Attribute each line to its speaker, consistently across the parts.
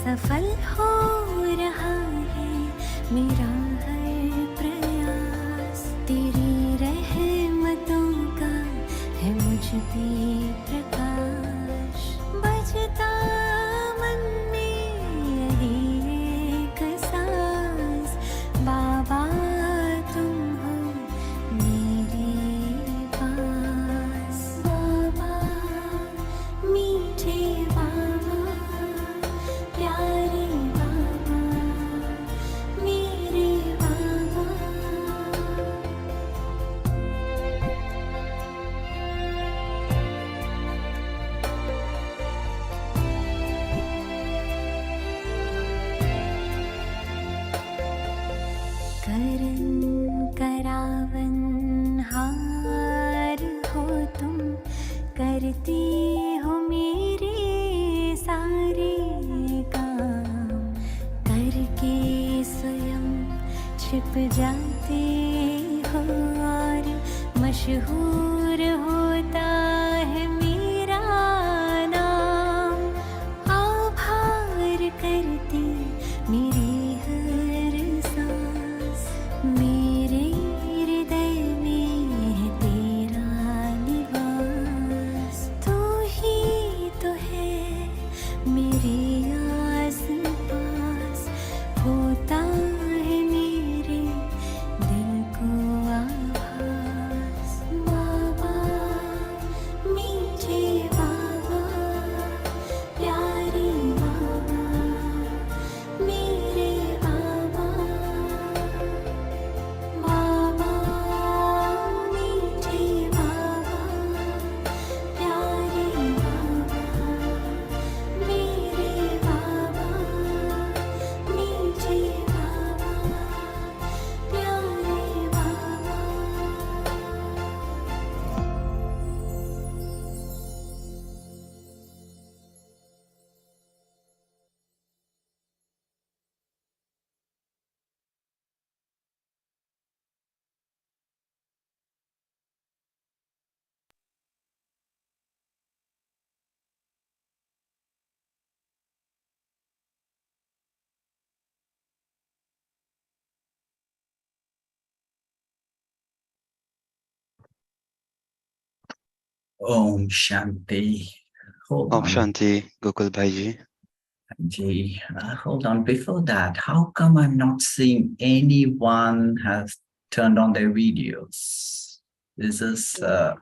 Speaker 1: सफल हो रहा है मेरा हर प्रयास, तेरी रहमतों का है मुझ पे प्रकाश, बजता मन में यही एक सांस, बाबा तुम हो मेरे पास, बाबा मीठे बाबा, प्यारे बाबा, मेरे बाबा। करन करावन हार हो तुम, करते हो मेरे सारे काम, करके स्वयं छिप जाते हो और मशहूर होता है मेरा नाम, आभार करती मेरी हर सांस, मेरे हृदय में है तेरा निवास, तू ही तो है मेरे आस पास, होता है मेरे दिल को आभास, बाबा मीठे बाबा, प्यारे बाबा, मेरे बाबा, बाबा मीठे बाबा, प्यारे बाबा, मेरे बाबा, मीठे बाबा, प्यारे बाबा।
Speaker 2: Om Shanti. Hold
Speaker 3: Om
Speaker 2: on,
Speaker 3: Shanti, Gokul Bhaiji.
Speaker 2: Ji. Hold on. Before that, how come I'm not seeing anyone has turned on their videos? This is
Speaker 4: So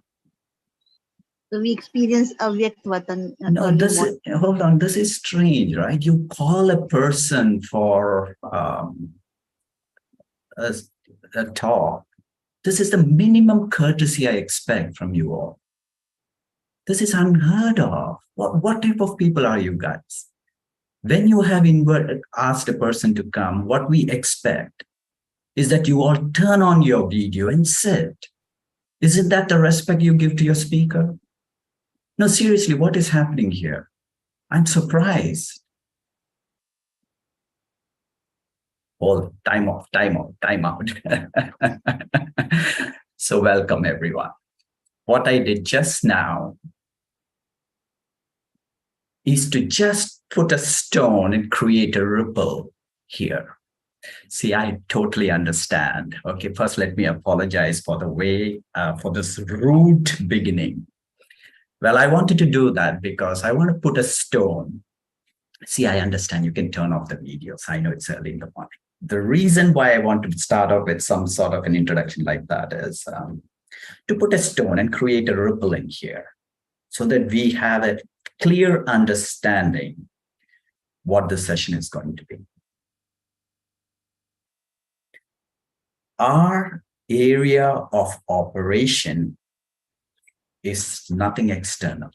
Speaker 4: we experience Avyakt Vatan
Speaker 2: no.
Speaker 4: early
Speaker 2: This
Speaker 4: morning.
Speaker 2: is, hold on. This is strange, right? You call a person for a, a talk. This is the minimum courtesy I expect from you all. This is unheard of. What type of people are you guys? When you have asked a person to come, what we expect is that you all turn on your video and sit. Isn't that the respect you give to your speaker? No, seriously, what is happening here? I'm surprised. Oh, time off. So welcome, everyone. What I did just now is to just put a stone and create a ripple here. See, I totally understand. Okay, first let me apologize for the way, for this rude beginning. Well, I wanted to do that because I want to put a stone. See, I understand you can turn off the videos. I know it's early in the morning. The reason why I want to start off with some sort of an introduction like that is to put a stone and create a ripple in here so that we have a clear understanding what the session is going to be. Our area of operation is nothing external.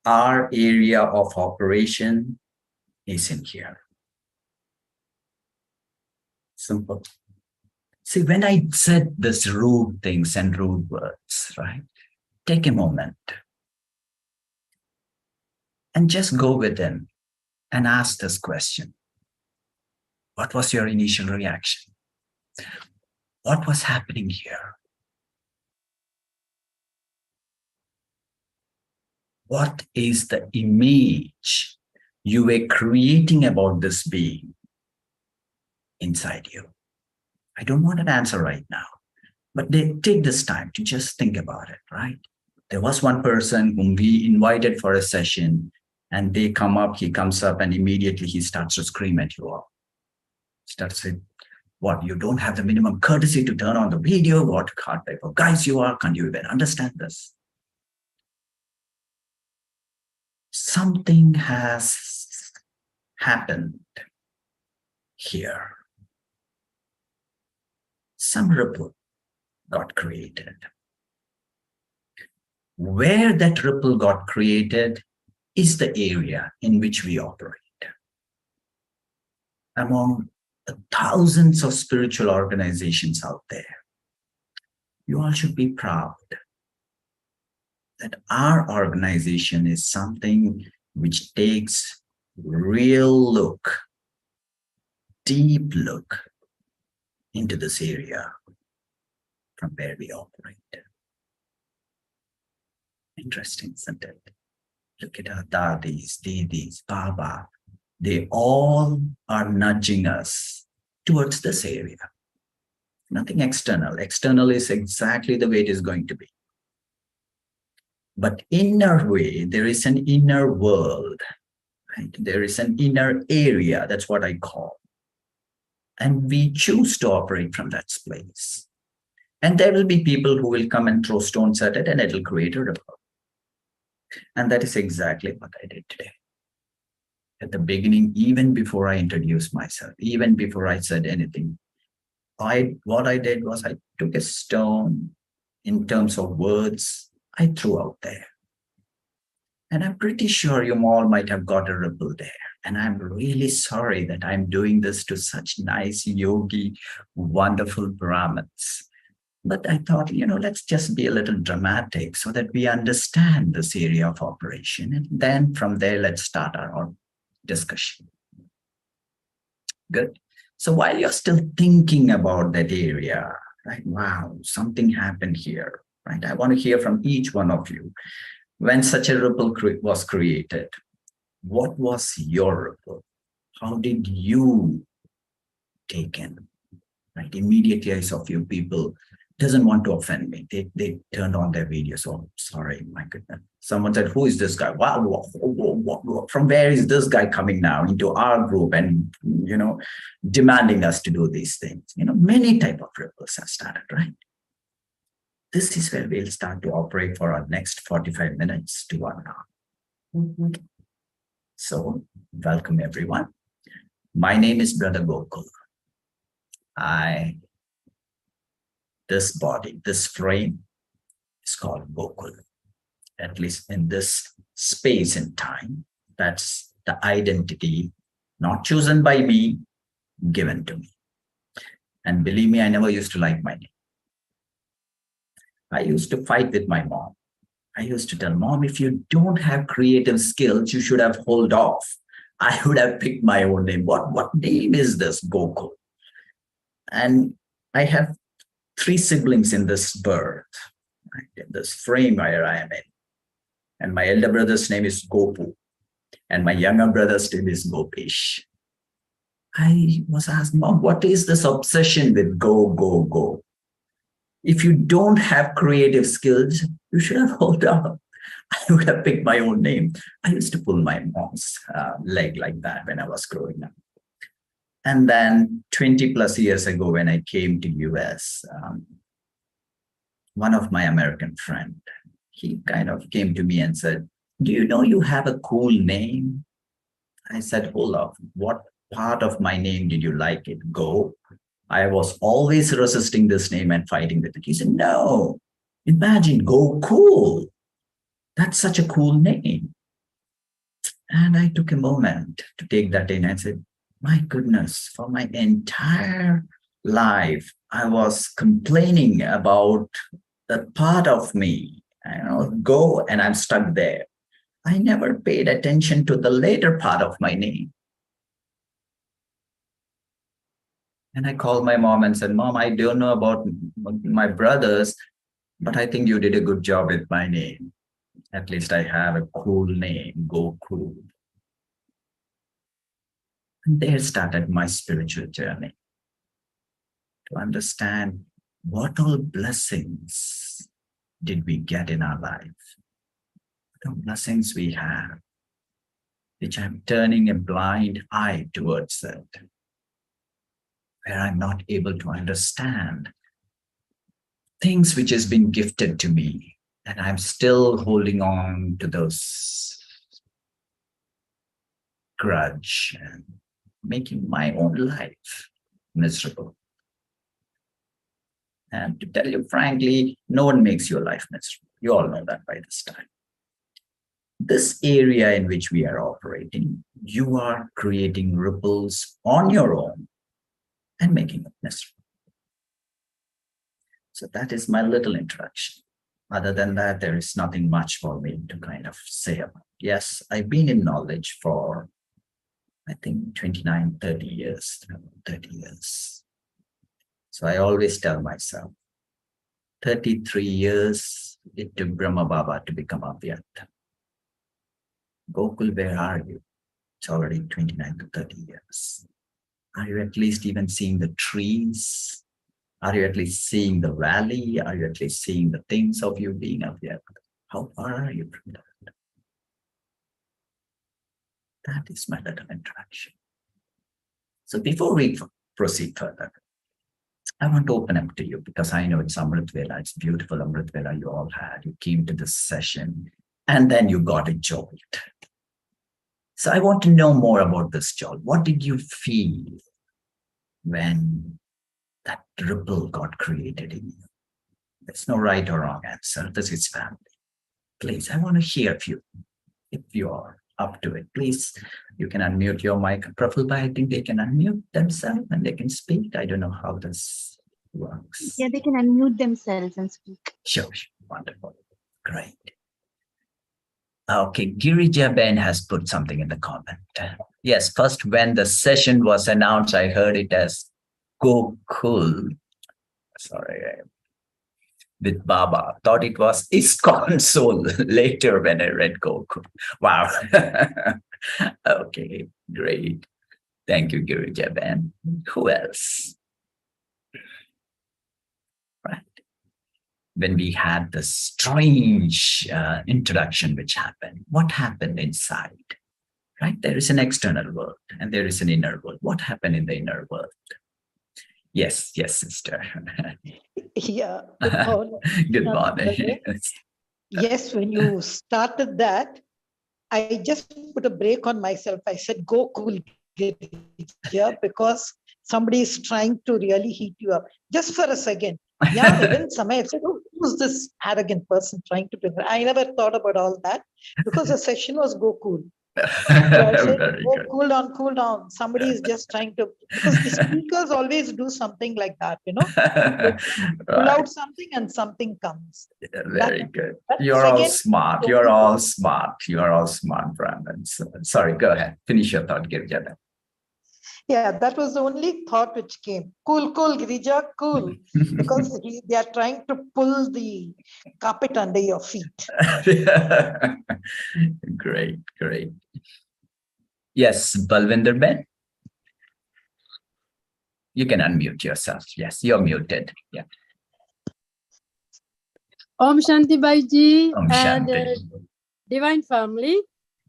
Speaker 2: Our area of operation is in here. Simple. See, when I said this rude things and rude words, right? Take a moment and just go within and ask this question. What was your initial reaction? What was happening here? What is the image you were creating about this being inside you? I don't want an answer right now, but take this time to just think about it, right? There was one person whom we invited for a session, and he comes up, and immediately he starts to scream at you all. Starts saying, what, you don't have the minimum courtesy to turn on the video? What type of guys you are? Can't you even understand this? Something has happened here. Some ripple got created. Where that ripple got created is the area in which we operate. Among the thousands of spiritual organizations out there, you all should be proud that our organization is something which takes real look, deep look into this area from where we operate. Interesting, isn't it? Look at our dadis, didis, baba. They all are nudging us towards this area. Nothing external. External is exactly the way it is going to be. But inner way, there is an inner world, right? There is an inner area. That's what I call. And we choose to operate from that place. And there will be people who will come and throw stones at it, and it will create a ripple. And that is exactly what I did today. At the beginning, even before I introduced myself, even before I said anything, what I did was I took a stone in terms of words I threw out there. And I'm pretty sure you all might have got a ripple there. And I'm really sorry that I'm doing this to such nice yogi, wonderful Brahmins. But I thought, let's just be a little dramatic so that we understand this area of operation. And then from there, let's start our own discussion. Good. So while you're still thinking about that area, right? Wow, something happened here, right? I want to hear from each one of you. When such a ripple was created, what was your ripple? How did you take in? Right? Immediately I saw a few people doesn't want to offend me. They turned on their video. So sorry, my goodness. Someone said, who is this guy? Wow, from where is this guy coming now into our group and, demanding us to do these things? Many type of ripples have started, right? This is where we'll start to operate for our next 45 minutes to 1 hour. So welcome everyone. My name is Brother Gokul. This body, this frame is called Gokul. At least in this space and time, that's the identity not chosen by me, given to me. And believe me, I never used to like my name. I used to fight with my mom. I used to tell Mom, if you don't have creative skills, you should have hold off. I would have picked my own name. What name is this, Gokul? And I have 3 siblings in this birth, right, in this frame where I am in. And my elder brother's name is Gokul. And my younger brother's name is Gopesh. I was asked, Mom, what is this obsession with go, go, go? If you don't have creative skills, you should have hold on. I would have picked my own name. I used to pull my mom's leg like that when I was growing up. And then 20 plus years ago, when I came to US, one of my American friend, he kind of came to me and said, do you know you have a cool name? I said, hold up, what part of my name did you like it? Go. I was always resisting this name and fighting with it. He said, no, imagine, go cool. That's such a cool name. And I took a moment to take that in and said, my goodness, for my entire life, I was complaining about the part of me, go, and I'm stuck there. I never paid attention to the later part of my name. And I called my mom and said, Mom, I don't know about my brothers, but I think you did a good job with my name. At least I have a cool name, Gokul. And there started my spiritual journey to understand what all blessings did we get in our life, what all blessings we have, which I'm turning a blind eye towards it, where I'm not able to understand things which has been gifted to me, and I'm still holding on to those grudge and making my own life miserable. And to tell you frankly, no one makes your life miserable. You all know that by this time. This area in which we are operating, you are creating ripples on your own and making it miserable. So that is my little introduction. Other than that, there is nothing much for me to kind of say about. Yes, I've been in knowledge for, I think, 29, 30 years, 30 years. So I always tell myself, 33 years, it took Brahma Baba to become Avyakt. Gokul, where are you? It's already 29 to 30 years. Are you at least even seeing the trees? Are you at least seeing the valley? Are you at least seeing the things of you being Avyakt? How far are you from that? That is my little introduction. So before we proceed further, I want to open up to you because I know it's Amrit Vela. It's beautiful Amrit Vela you all had. You came to this session and then you got a jolt. So I want to know more about this jolt. What did you feel when that ripple got created in you? There's no right or wrong answer. This is family. Please, I want to hear you. If you are up to it, please, you can unmute your mic. Praful, I think they can unmute themselves and they can speak. I don't know how this works.
Speaker 4: Yeah, they can unmute themselves and speak.
Speaker 2: Sure. Wonderful. Great. Okay, Girija Ben has put something in the comment. Yes, first when the session was announced, I heard it as Gokul. Sorry, with Baba. Thought it was ISKCON Soul later when I read Gokul. Wow. Okay, great. Thank you, Girija Ben. Who else? Right. When we had this strange introduction which happened, what happened inside? Right? There is an external world and there is an inner world. What happened in the inner world? Yes, sister.
Speaker 3: Yeah, good morning.
Speaker 2: Good morning.
Speaker 3: Yes, when you started that, I just put a break on myself. I said, go cool, Girija, because somebody is trying to really heat you up. Just for a second. Yeah, even Samay, I said, oh, who's this arrogant person trying to bring her? I never thought about all that because the session was go cool. So I said, oh, cool down. Somebody is just trying to, because the speakers always do something like that, you know, pull out something and something comes.
Speaker 2: Very good. You're all smart. You're all smart, Brahmins. Sorry, go ahead. Finish your thought, Girija.
Speaker 3: Yeah, that was the only thought which came. Cool, Girija, cool. Because they are trying to pull the carpet under your feet.
Speaker 2: Great. Yes, Balwinder Ben. You can unmute yourself. Yes, you're muted. Yeah.
Speaker 5: Om Shanti Bhaiji
Speaker 2: Om
Speaker 5: and
Speaker 2: Shanti.
Speaker 5: Divine Family.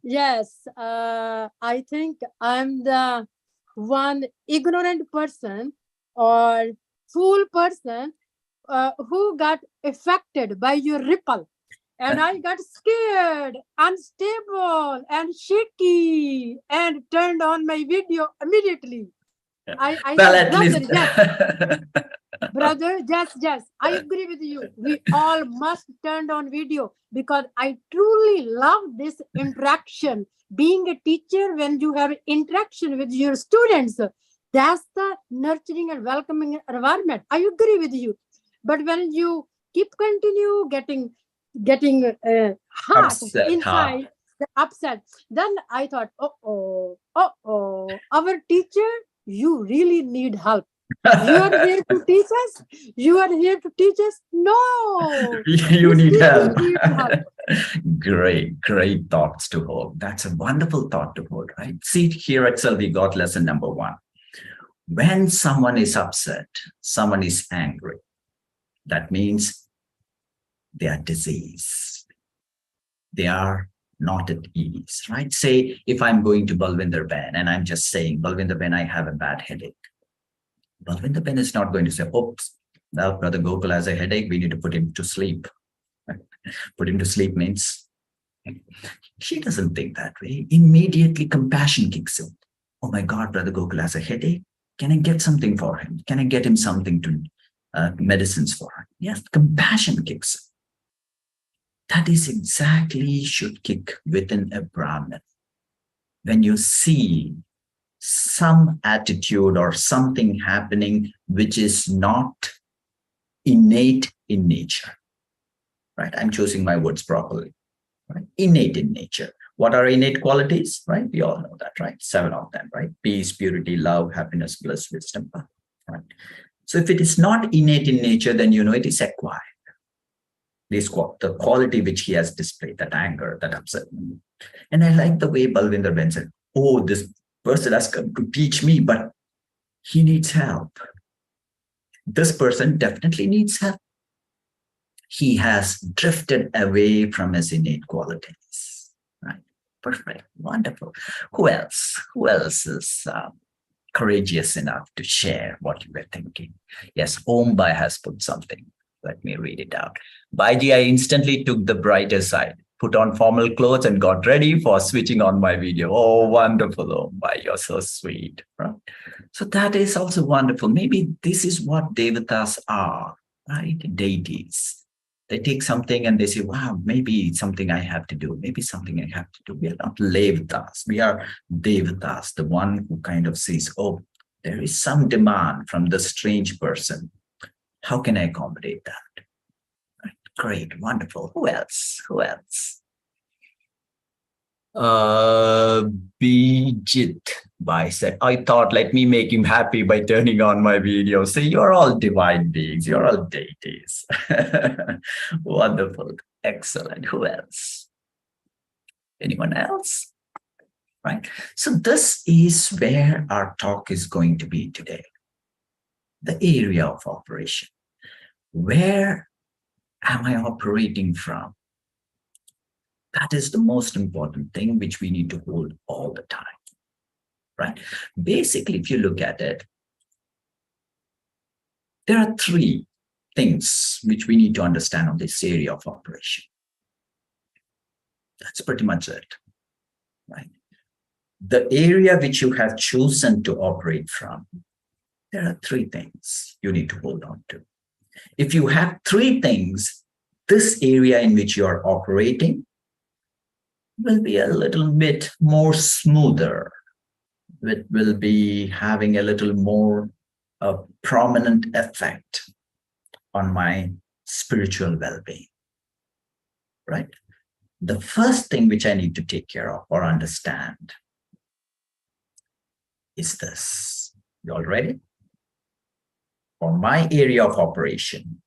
Speaker 5: Yes, I think I'm the one ignorant person or fool person who got affected by your ripple. And I got scared, unstable, and shaky, and turned on my video immediately. I
Speaker 2: Well,
Speaker 5: said,
Speaker 2: at least.
Speaker 5: Brother, yes, I agree with you. We all must turn on video because I truly love this interaction. Being a teacher, when you have interaction with your students, that's the nurturing and welcoming environment. I agree with you. But when you continue getting hot
Speaker 2: Upset,
Speaker 5: inside, upset, then I thought, our teacher, you really need help. You are here to teach us? You are here to teach us? No.
Speaker 2: You need
Speaker 5: Still
Speaker 2: help.
Speaker 5: you need help.
Speaker 2: Great thoughts to hold. That's a wonderful thought to hold, right? See, here itself, we got lesson number one. When someone is upset, someone is angry, that means they are diseased. They are not at ease, right? Say, if I'm going to Balwinder Ben and I'm just saying, Balwinder Ben, I have a bad headache. Balwinder Ben is not going to say, oops, now Brother Gokul has a headache, we need to put him to sleep. Put him to sleep means she doesn't think that way. Immediately compassion kicks in. Oh my God, Brother Gokul has a headache. Can I get something for him? Can I get him something to medicines for him? Yes, compassion kicks in. That is exactly should kick within a Brahmin. When you see some attitude or something happening which is not innate in nature, right? I'm choosing my words properly, right? Innate in nature. What are innate qualities, right? We all know that, right? 7 of them, right? Peace, purity, love, happiness, bliss, wisdom, right? So if it is not innate in nature, then you know it is acquired. The quality which he has displayed, that anger, that upset. And I like the way Balwinder Ben said, oh, this person has come to teach me, but he needs help. This person definitely needs help. He has drifted away from his innate qualities, right? Perfect, wonderful. Who else? Who else is courageous enough to share what you were thinking? Yes, Ombai has put something. Let me read it out. Baiji, I instantly took the brighter side, put on formal clothes and got ready for switching on my video. Oh, wonderful, Ombai, you're so sweet. Right? So that is also wonderful. Maybe this is what devatas are, right? Deities. They take something and they say, wow, maybe it's something I have to do. Maybe something I have to do. We are not levatas. We are devatas, the one who kind of says, oh, there is some demand from the strange person. How can I accommodate that? Right. Great, wonderful. Who else? Who else? Bijit Bai said, I thought, let me make him happy by turning on my video. Say, you're all divine beings. You're all deities. Wonderful. Excellent. Who else? Anyone else? Right. So this is where our talk is going to be today. The area of operation. Where am I operating from? That is the most important thing which we need to hold all the time, right? Basically, if you look at it, there are 3 things which we need to understand on this area of operation. That's pretty much it, right? The area which you have chosen to operate from, there are 3 things you need to hold on to. If you have 3 things, this area in which you are operating will be a little bit more smoother. It will be having a little more prominent effect on my spiritual well-being, right? The first thing which I need to take care of or understand is this. You all ready? For my area of operation,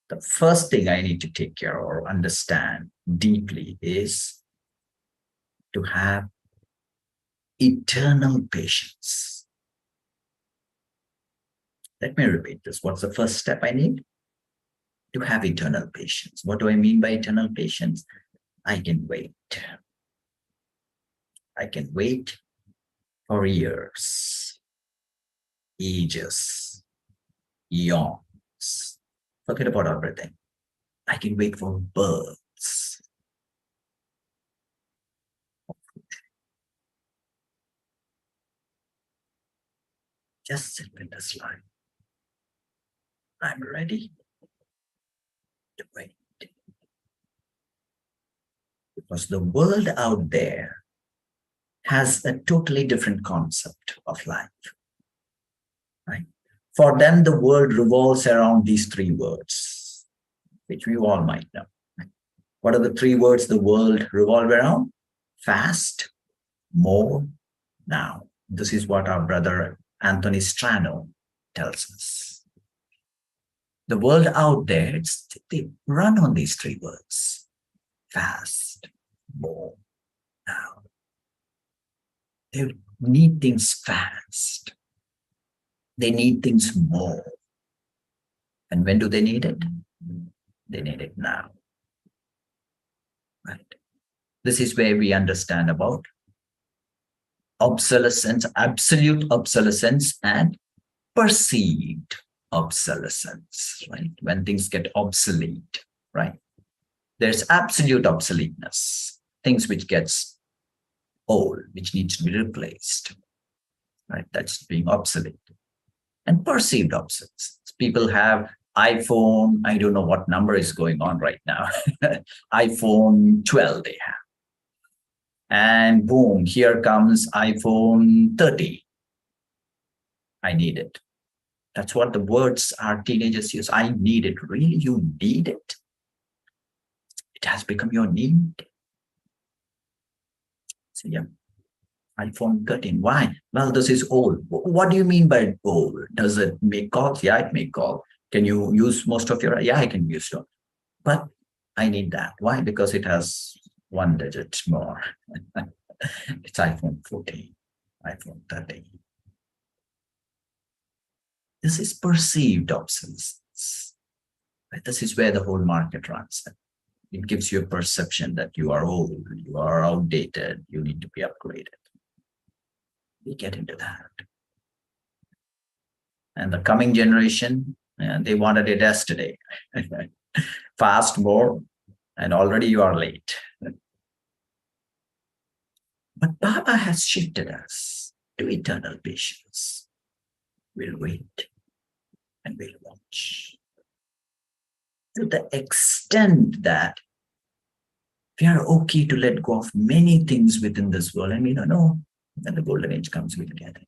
Speaker 2: the first thing I need to take care of or understand deeply is to have eternal patience. Let me repeat this. What's the first step I need? To have eternal patience. What do I mean by eternal patience? I can wait. I can wait for years, ages, eons. Forget about everything. I can wait for births. Just sit with this line. I'm ready to wait. Because the world out there has a totally different concept of life, right? For them, the world revolves around these 3 words, which we all might know. What are the 3 words the world revolves around? Fast, more, now. This is what our brother Anthony Strano tells us. The world out there, they run on these three words: fast, more, now. They need things fast. They need things more. And when do they need it? They need it now. Right? This is where we understand about obsolescence, absolute obsolescence, and perceived obsolescence, right? When things get obsolete, right? There's absolute obsoleteness, things which gets old, which needs to be replaced, right? That's being obsolete. And perceived obsolescence. People have iPhone, I don't know what number is going on right now. iPhone 12 they have. And boom, here comes iPhone 30. I need it. That's what the words our teenagers use. I need it. Really? You need it? It has become your need. So yeah, iPhone 13. Why? Well, this is old. What do you mean by old? Does it make calls? Yeah, it make call. Can you use most of your? Yeah, I can use it. But I need that. Why? Because it has one digit more. It's iPhone 14, iPhone 13. This is perceived obsolescence. Right? This is where the whole market runs. It gives you a perception that you are old, you are outdated, you need to be upgraded. We get into that. And the coming generation, they wanted it yesterday. Fast, more, and already you are late. But Baba has shifted us to eternal patience. We'll wait and we'll watch. To the extent that we are okay to let go of many things within this world, and we don't know when the golden age comes, we'll get it.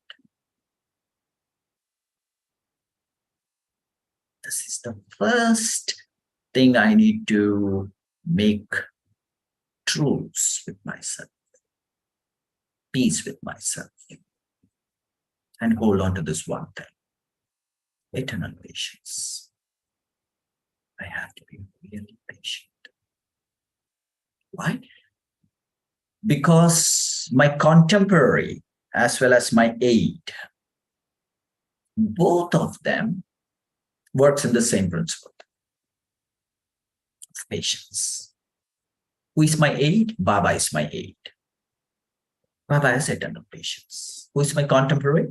Speaker 2: This is the first thing I need to make truce with myself, peace with myself, and hold on to this one thing: eternal patience. I have to be really patient. Why? Because my contemporary as well as my aide, both of them works in the same principle of patience. Who is my aide? Baba is my aide. Baba has eternal patience. Who is my contemporary?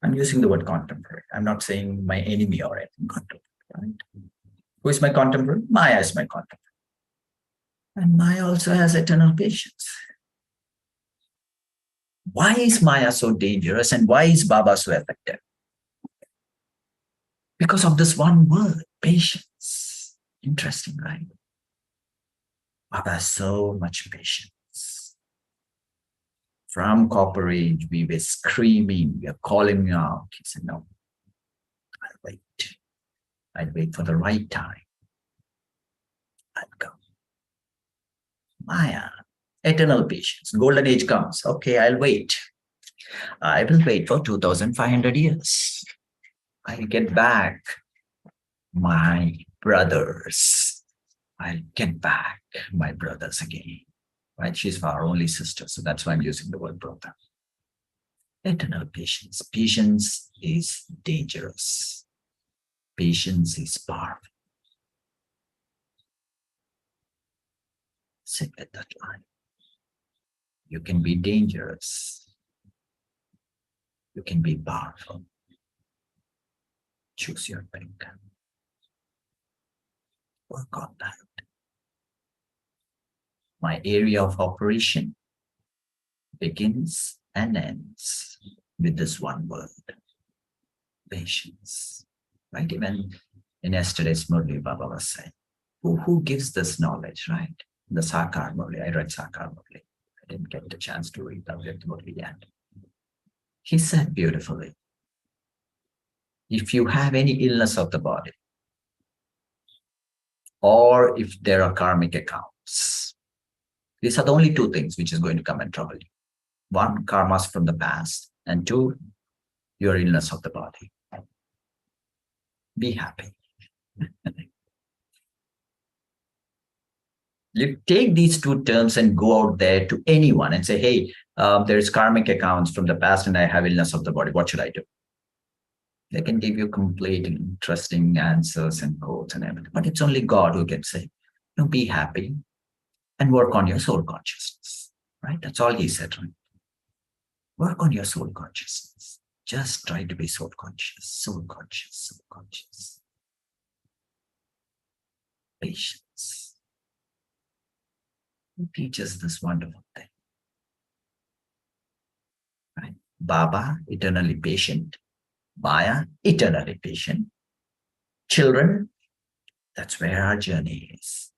Speaker 2: I'm using the word contemporary. I'm not saying my enemy or anything. Contemporary, right? Who is my contemporary? Maya is my contemporary. And Maya also has eternal patience. Why is Maya so dangerous and why is Baba so effective? Because of this one word, patience. Interesting, right? Baba has so much patience. From Copper Age, we were screaming, we are calling out. He said, no, I'll wait. I'll wait for the right time. I'll come. Maya, eternal patience. Golden age comes. Okay, I'll wait. I will wait for 2,500 years. I'll get back my brothers. I'll get back my brothers again. Right? She's our only sister, so that's why I'm using the word brother. Eternal patience. Patience is dangerous. Patience is powerful. Sit with that line. You can be dangerous. You can be powerful. Choose your pick. Work on that. My area of operation begins and ends with this one word: patience. Right? Even in yesterday's Murli, Baba was saying, who gives this knowledge, right? The Sakar Murli. I read Sakar Murli. I didn't get the chance to read Avyakt Murli yet. He said beautifully, if you have any illness of the body, or if there are karmic accounts, these are the only two things which is going to come and trouble you. One, karmas from the past, and two, your illness of the body. Be happy. You take these two terms and go out there to anyone and say, hey, there's karmic accounts from the past and I have illness of the body. What should I do? They can give you complete interesting answers and quotes and everything. But it's only God who can say, be happy and work on your soul consciousness. Right? That's all he said, right? Work on your soul consciousness. Just try to be soul conscious, soul conscious, soul conscious. Patience. Who teaches this wonderful thing? Right? Baba, eternally patient. Maya, eternally patient. Children, that's where our journey is.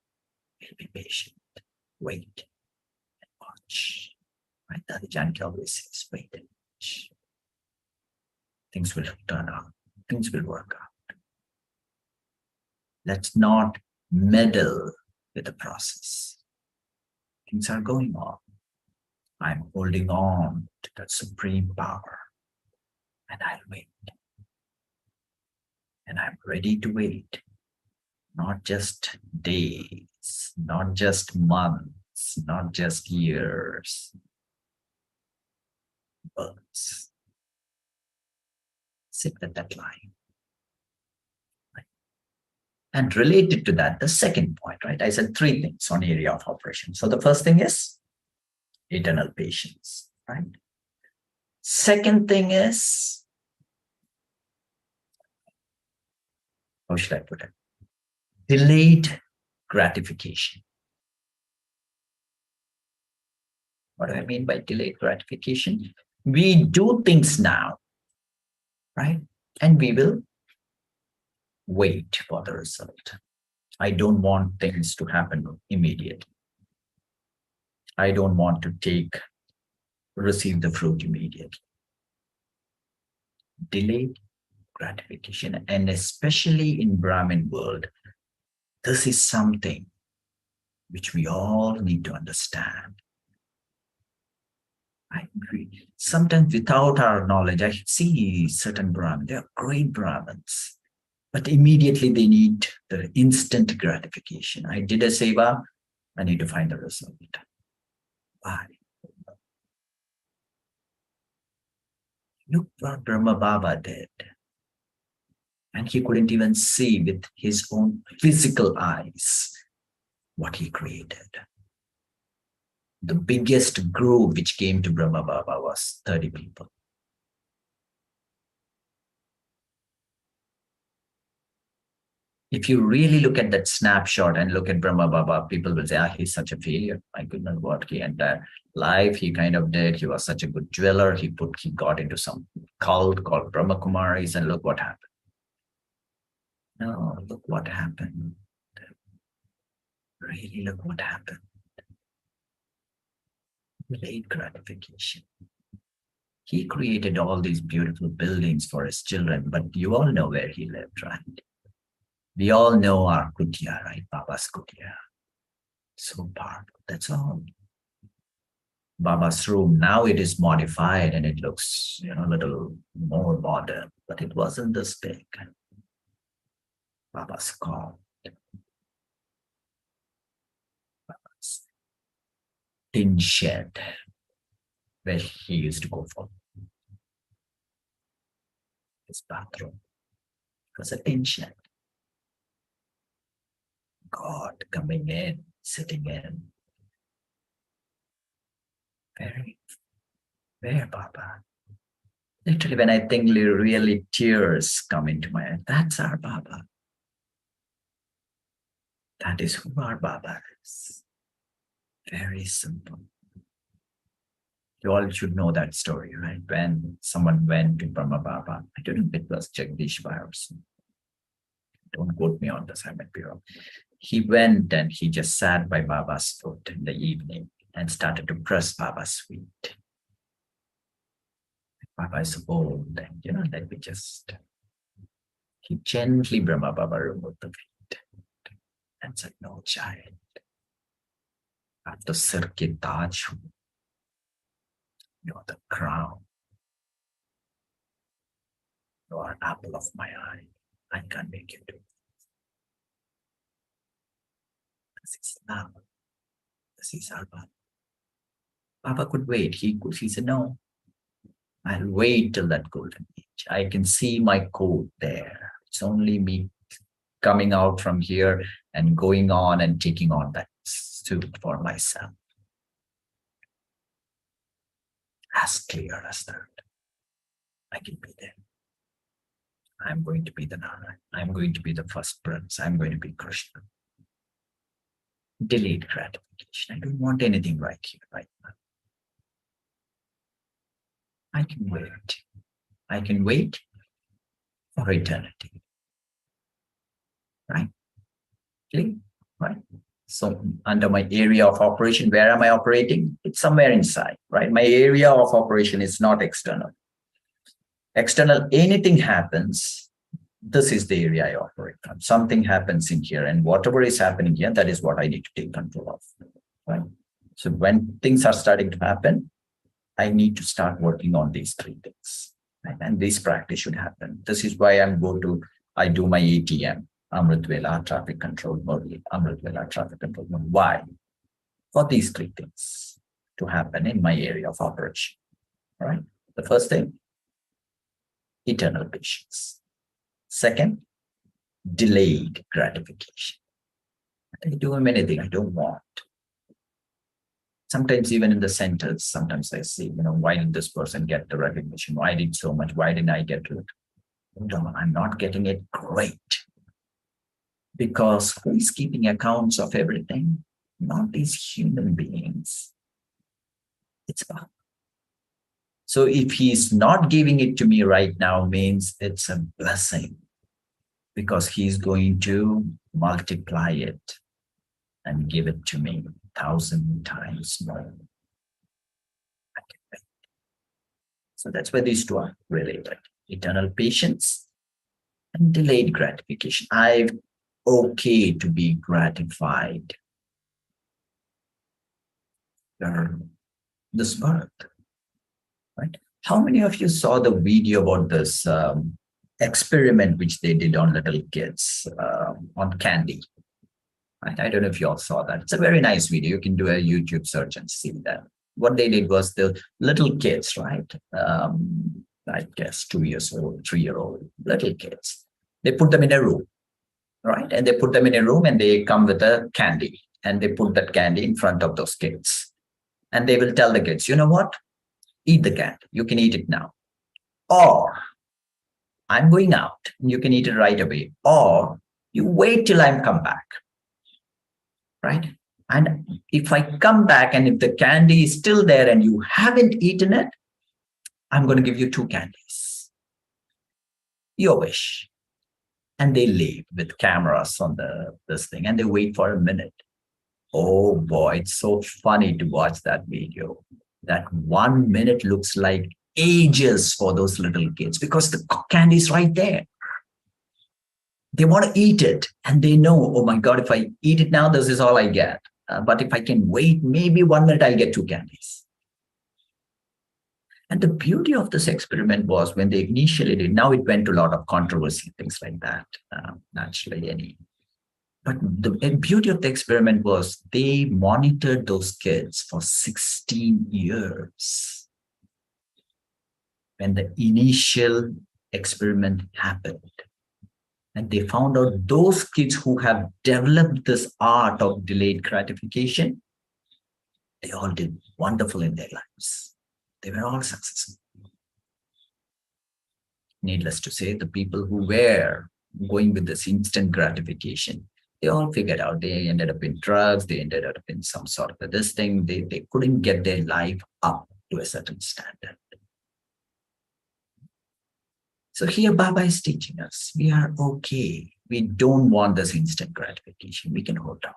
Speaker 2: We'll be patient. Wait and watch. Right? Daddy Janki always says, wait and watch. Things will turn out. Things will work out. Let's not meddle with the process. Things are going on. I'm holding on to that supreme power. And I'll wait. And I'm ready to wait. Not just days, not just months, not just years, but sit with that line. Right? And related to that, the second point, right? I said three things on area of operation. So the first thing is eternal patience, right? Second thing is, how should I put it? Delayed gratification. What do I mean by delayed gratification? We do things now, right? And we will wait for the result. I don't want things to happen immediately. I don't want to receive the fruit immediately. Delayed gratification. And especially in Brahmin world, this is something which we all need to understand. I agree. Sometimes without our knowledge, I see certain Brahmins, they are great Brahmins, but immediately they need the instant gratification. I did a seva, I need to find the result. Why? Look what Brahma Baba did. And he couldn't even see with his own physical eyes what he created. The biggest group which came to Brahma Baba was 30 people. If you really look at that snapshot and look at Brahma Baba, people will say, he's such a failure. My goodness, what he entire life he kind of did. He was such a good jeweler. He got into some cult called Brahma Kumaris, and look what happened. No, look what happened. Really look what happened. Delayed gratification. He created all these beautiful buildings for his children, but you all know where he lived, right? We all know our kutia, right? Baba's kutia. So powerful. That's all. Baba's room, now it is modified and it looks, a little more modern, but it wasn't this big. Baba's called. Baba's tin shed, where he used to go for his bathroom. It was a tin shed. God coming in, sitting in. Where Baba? Literally, when I think really tears come into my eyes, that's our Baba. That is who our Baba is. Very simple. You all should know that story, right? When someone went to Brahma Baba, I don't know if it was Jagdish Bhai or something. Don't quote me on this, I might be wrong. He went and he just sat by Baba's foot in the evening and started to press Baba's feet. Baba is old, and let me just. He gently, Brahma Baba removed the feet and said, no, child. At the sir ke taj hu. You're the crown. You are apple of my eye. I can't make you do it. This is love. This is our Baba. Baba could wait. He said, no, I'll wait till that golden age. I can see my code there. It's only me coming out from here and going on and taking on that suit for myself. As clear as that. I can be there. I'm going to be the Narayan. I'm going to be the first prince. I'm going to be Krishna. Delayed gratification. I don't want anything right here, right now. I can wait. I can wait for eternity. Right? Clear? Right? So under my area of operation, where am I operating? It's somewhere inside, right? My area of operation is not external. External, anything happens, this is the area I operate from. Something happens in here, and whatever is happening here, that is what I need to take control of. Right? So when things are starting to happen, I need to start working on these three things. Right? And this practice should happen. This is why I do my ATM, Amrit Vela, traffic control, Murli, Amrit Vela, traffic control. Why? For these three things to happen in my area of operation. All right? The first thing, eternal patience. Second, delayed gratification. I do anything I don't want. Sometimes even in the centers, sometimes I see, why did this person get the recognition? Why did so much? Why didn't I get it? No, I'm not getting it. Great. Because who is keeping accounts of everything? Not these human beings. It's God. So if he's not giving it to me right now, means it's a blessing, because he's going to multiply it and give it to me 1,000 times more. I can wait. So that's where these two are related. Eternal patience and delayed gratification. I'm okay to be gratified. This birth. Right? How many of you saw the video about this experiment which they did on little kids on candy? Right? I don't know if you all saw that. It's a very nice video. You can do a YouTube search and see that. What they did was the little kids, right? I guess 2 years old, 3-year-old little kids. They put them in a room, right? And they put them in a room and they come with a candy, and they put that candy in front of those kids. And they will tell the kids, you know what? Eat the candy. You can eat it now. Or I'm going out. You can eat it right away. Or you wait till I come back. Right? And if I come back and if the candy is still there and you haven't eaten it, I'm going to give you 2 candies. Your wish. And they leave with cameras on this thing, and they wait for a minute. Oh boy, it's so funny to watch that video. That 1 minute looks like ages for those little kids, because the candy is right there. They want to eat it, and they know, oh my God, if I eat it now, this is all I get. But if I can wait, maybe 1 minute, I'll get 2 candies. And the beauty of this experiment was when they initially did, now it went to a lot of controversy, things like that, naturally. But the beauty of the experiment was they monitored those kids for 16 years. When the initial experiment happened, and they found out those kids who have developed this art of delayed gratification, they all did wonderful in their lives. They were all successful. Needless to say, the people who were going with this instant gratification, they all figured out. They ended up in drugs. They ended up in some sort of this thing. They couldn't get their life up to a certain standard. So here Baba is teaching us, we are okay. We don't want this instant gratification. We can hold up.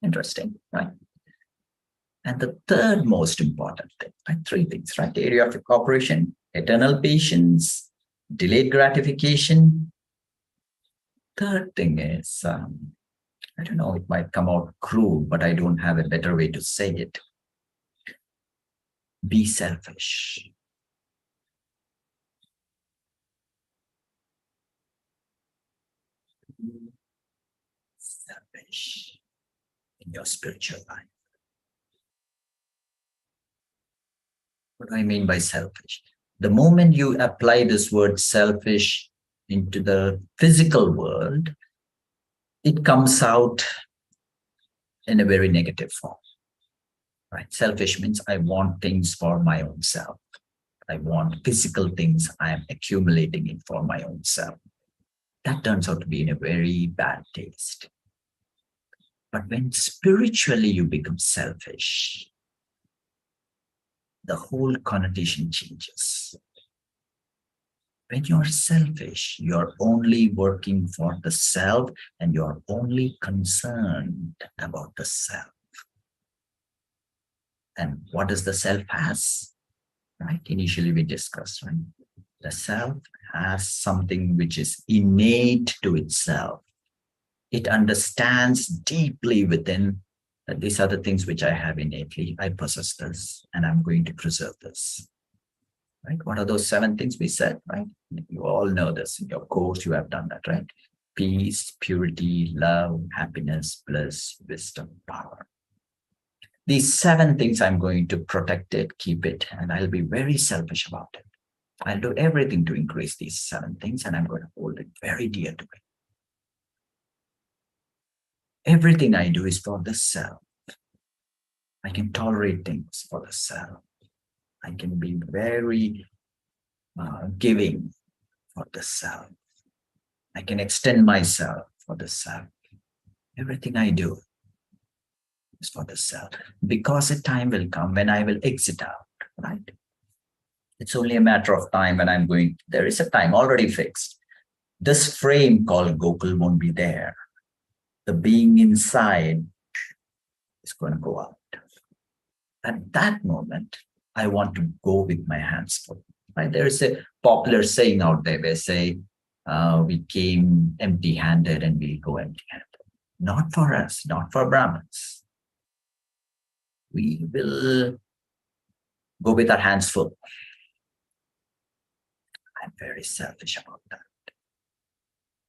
Speaker 2: Interesting, right? And the third most important thing, right? 3 things, right? The area of operation, eternal patience, delayed gratification. Third thing is, I don't know, it might come out crude, but I don't have a better way to say it. Be selfish. selfish in your spiritual life? What do I mean by selfish? The moment you apply this word selfish into the physical world, it comes out in a very negative form. Right? Selfish means I want things for my own self. I want physical things I am accumulating it for my own self. That turns out to be in a very bad taste. But when spiritually you become selfish, the whole connotation changes. When you're selfish, you're only working for the self and you're only concerned about the self. And what does the self has? Right? Initially we discussed, right? The self has something which is innate to itself. It understands deeply within that these are the things which I have innately. I possess this and I'm going to preserve this. Right? What are those 7 things we said, right? You all know this. In your course, you have done that, right? Peace, purity, love, happiness, bliss, wisdom, power. These 7 things, I'm going to protect it, keep it, and I'll be very selfish about it. I'll do everything to increase these 7 things, and I'm going to hold it very dear to me. Everything I do is for the self. I can tolerate things for the self. I can be very giving for the self. I can extend myself for the self. Everything I do is for the self. Because a time will come when I will exit out, right? It's only a matter of time when I'm going, there is a time already fixed. This frame called Gokul won't be there. The being inside is going to go out. At that moment, I want to go with my hands full. Right? There is a popular saying out there where say, we came empty-handed and we go empty-handed. Not for us, not for Brahmins. We will go with our hands full. I'm very selfish about that.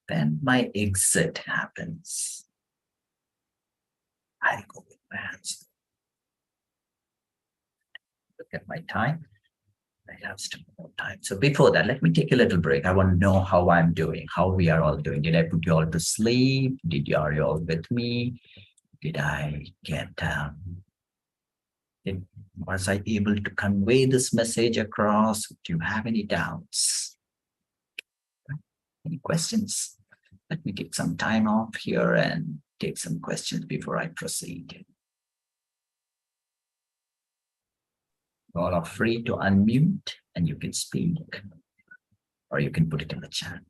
Speaker 2: When my exit happens, I go with my hands full. Look at my time. I have still more time. So before that, let me take a little break. I want to know how I'm doing, how we are all doing. Did I put you all to sleep? Are you all with me? Did I get, was I able to convey this message across? Do you have any doubts? Any questions? Let me take some time off here and take some questions before I proceed. You all are free to unmute and you can speak, or you can put it in the chat.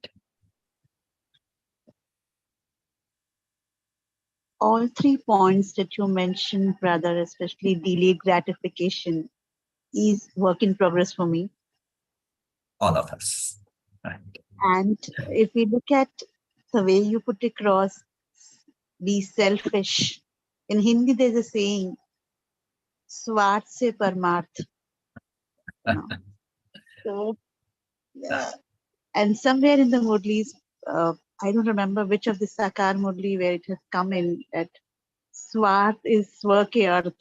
Speaker 4: All 3 points that you mentioned, brother, especially delayed gratification, is work in progress for me.
Speaker 2: All of us. Right.
Speaker 4: And if we look at the way you put across, be selfish. In Hindi, there's a saying, Swart se Parmarth. So, yeah. And somewhere in the Murlis, I don't remember which of the Sakar Murli where it has come in that Swart is Swake Arth.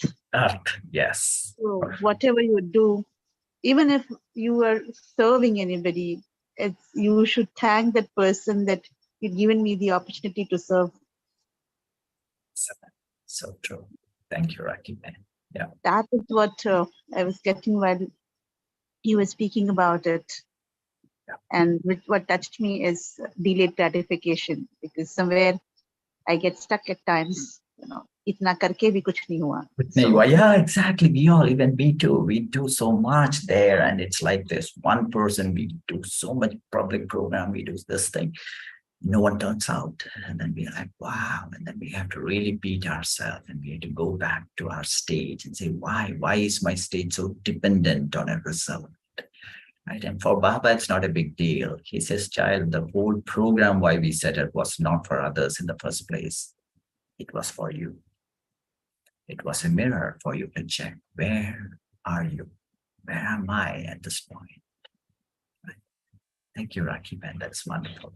Speaker 2: Yes.
Speaker 4: So whatever you do, even if you are serving anybody, you should thank that person that you've given me the opportunity to serve.
Speaker 2: So true. Thank you, Rakhi. Yeah.
Speaker 4: That is what I was getting while you were speaking about it.
Speaker 2: Yeah.
Speaker 4: And what touched me is delayed gratification, because somewhere I get stuck at times, itna karke bhi kuch nahi hua.
Speaker 2: So, yeah, exactly. We all, even me too, we do so much there. And it's like this one person, we do so much public program, we do this thing. No one turns out. And then we're like, wow. And then we have to really beat ourselves and we have to go back to our stage and say, why? Why is my stage so dependent on a result? Right? And for Baba, it's not a big deal. He says, child, the whole program why we set it was not for others in the first place. It was for you. It was a mirror for you to check. Where are you? Where am I at this point? Right. Thank you, Rakhi, man. That's wonderful.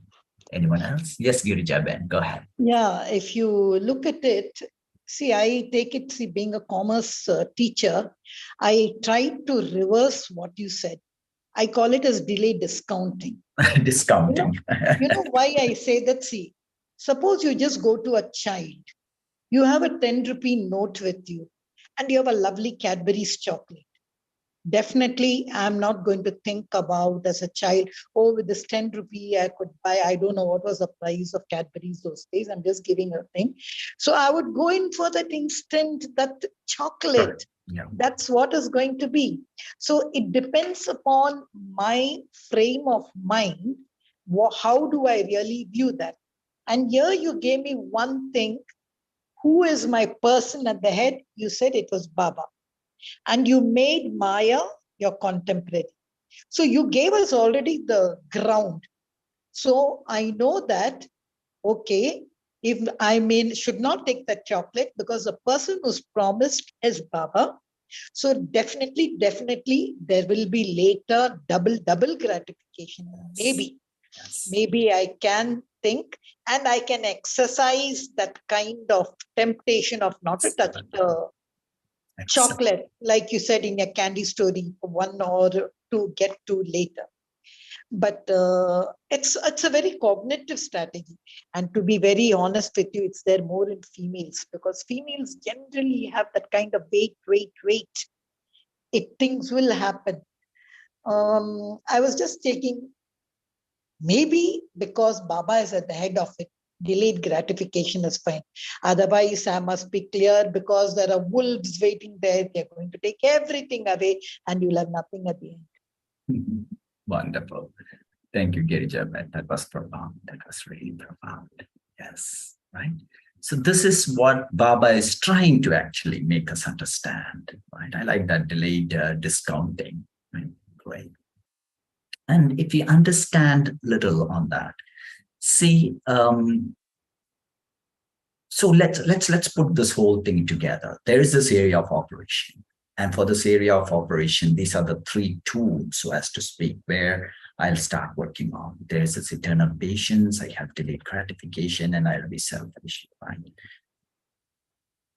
Speaker 2: Anyone else? Yes, Girija Ben, go ahead.
Speaker 3: Yeah, if you look at it, see, I take it, see, being a commerce teacher, I tried to reverse what you said. I call it as delay discounting.
Speaker 2: Discounting.
Speaker 3: You know why I say that? See, suppose you just go to a child, you have a 10 rupee note with you, and you have a lovely Cadbury's chocolate. Definitely, I'm not going to think about as a child, oh, with this 10 rupee, I could buy, I don't know what was the price of Cadbury's those days. I'm just giving a thing. So I would go in for that instant, that chocolate.
Speaker 2: Yeah.
Speaker 3: That's what is going to be. So it depends upon my frame of mind. How do I really view that? And here you gave me one thing. Who is my person at the head? You said it was Baba. And you made Maya your contemporary. So you gave us already the ground. So I know that, okay, if I should not take that chocolate because the person who's promised is Baba. So definitely, there will be later double gratification. Maybe I can think and I can exercise that kind of temptation of not to touch the chocolate, like you said in your candy story, one or to get to later. But it's a very cognitive strategy. And to be very honest with you, it's there more in females because females generally have that kind of wait. Things will happen. I was just taking, maybe because Baba is at the head of it, delayed gratification is fine. Otherwise, I must be clear because there are wolves waiting there. They're going to take everything away and you'll have nothing at the end.
Speaker 2: Wonderful. Thank you, Girija. That was profound. That was really profound. Yes, right. So this is what Baba is trying to actually make us understand, right? I like that delayed discounting. Right? Great. And if you understand little on that, see, so let's put this whole thing together. There is this area of operation. And for this area of operation, these are the three tools, so as to speak, where I'll start working on. There's this eternal patience, I have delayed gratification, and I'll be selfish, right?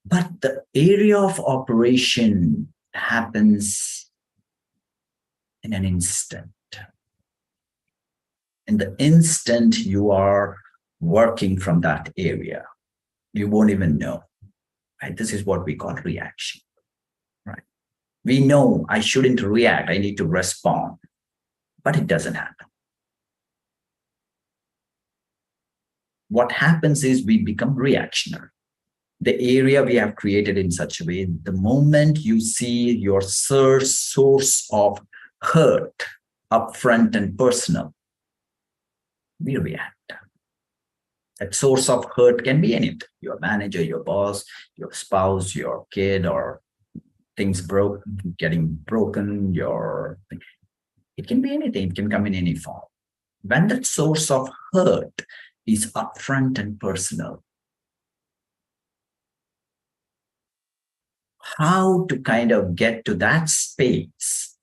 Speaker 2: But the area of operation happens in an instant. In the instant you are working from that area, you won't even know, right? This is what we call reaction, right? We know I shouldn't react, I need to respond, but it doesn't happen. What happens is we become reactionary. The area we have created in such a way, the moment you see your source of hurt upfront and personal, we react. That source of hurt can be anything: your manager, your boss, your spouse, your kid, or things getting broken, it can be anything, it can come in any form. When that source of hurt is upfront and personal, how to kind of get to that space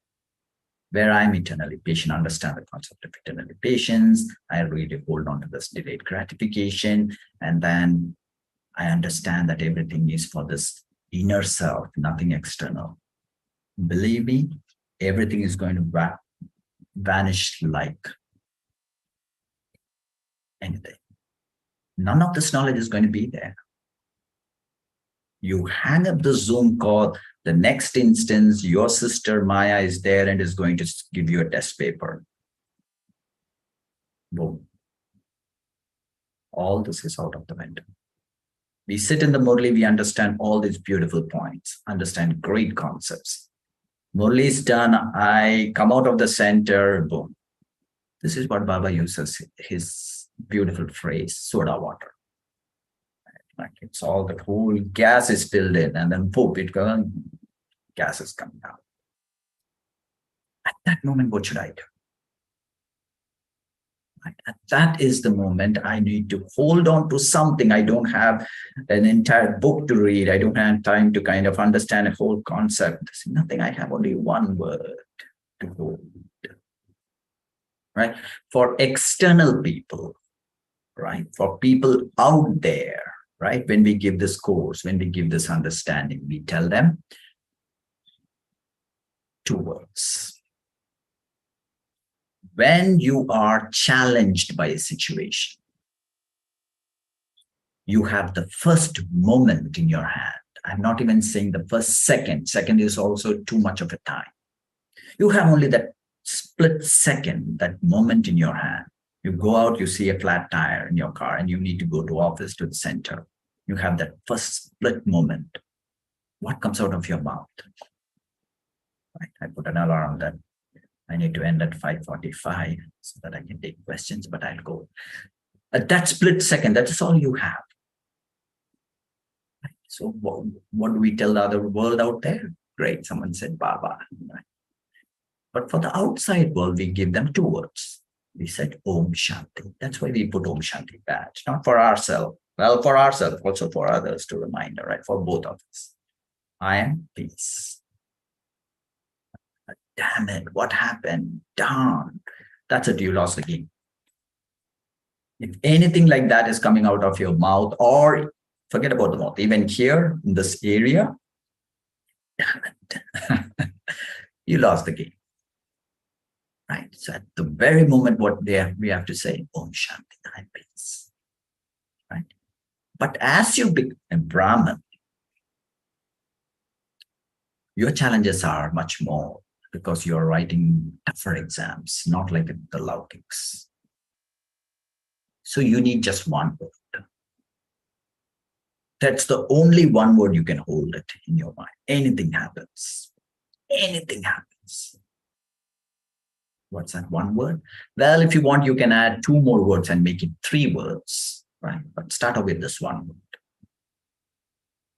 Speaker 2: where I'm eternally patient, understand the concept of eternally patience, I really hold on to this delayed gratification, and then I understand that everything is for this inner self, nothing external. Believe me, everything is going to vanish like anything. None of this knowledge is going to be there. You hang up the Zoom call, the next instance, your sister Maya is there and is going to give you a test paper. Boom. All this is out of the window. We sit in the Murli, we understand all these beautiful points, understand great concepts. Murli is done, I come out of the center, boom. This is what Baba uses, his beautiful phrase, soda water. Like it's all, the whole gas is filled in and then boom, gas is coming out. At that moment, what should I do? Right? That is the moment I need to hold on to something. I don't have an entire book to read. I don't have time to kind of understand a whole concept. There's nothing. I have only one word to hold. Right? For external people, right? For people out there, right? When we give this course, when we give this understanding, we tell them 2 words. When you are challenged by a situation, you have the first moment in your hand. I'm not even saying the first second. Second is also too much of a time. You have only that split second, that moment in your hand. You go out, you see a flat tire in your car, and you need to go to office, to the center. You have that first split moment. What comes out of your mouth? Right? I put an alarm that I need to end at 5:45 so that I can take questions, but I'll go. At that split second, that is all you have. So what do we tell the other world out there? Great, someone said Baba. Right? But for the outside world, we give them 2 words. We said Om Shanti. That's why we put Om Shanti badge, not for ourselves. Well, for ourselves, also for others to remind, right? For both of us. I am peace. Damn it, what happened? Darn. That's it, you lost the game. If anything like that is coming out of your mouth, or forget about the mouth, even here in this area, damn it, you lost the game. Right? So at the very moment, we have to say, Om Shanti, I'm peace. Right? But as you become a Brahman, your challenges are much more, because you're writing tougher exams, not like the Lautics. So you need just 1 word. That's the only 1 word you can hold it in your mind. Anything happens. Anything happens. What's that 1 word? Well, if you want, you can add 2 more words and make it 3 words, right? But start off with this 1 word.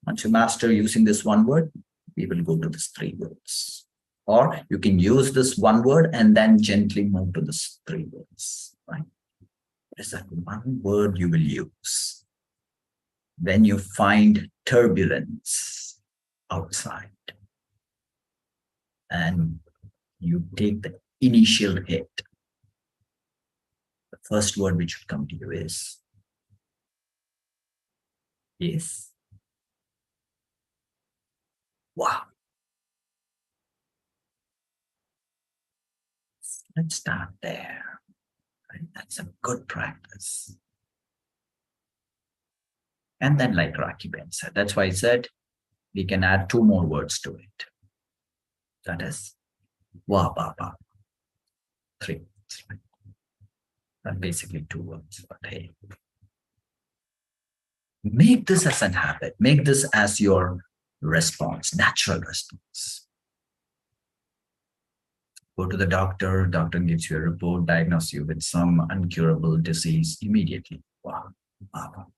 Speaker 2: Once you master using this 1 word, we will go to this 3 words. Or you can use this 1 word and then gently move to this 3 words, right? What is that 1 word you will use when you find turbulence outside and you take the initial hit? The first word which should come to you is wow. Let's start there. Right? That's a good practice. And then, like Raki Ben said, that's why I said we can add 2 more words to it. That is Wa Baba. 3. Right? And basically 2 words, but hey. Make this as an habit. Make this as your response, natural response. Go to the doctor gives you a report, diagnose you with some incurable disease immediately. Wow, Baba.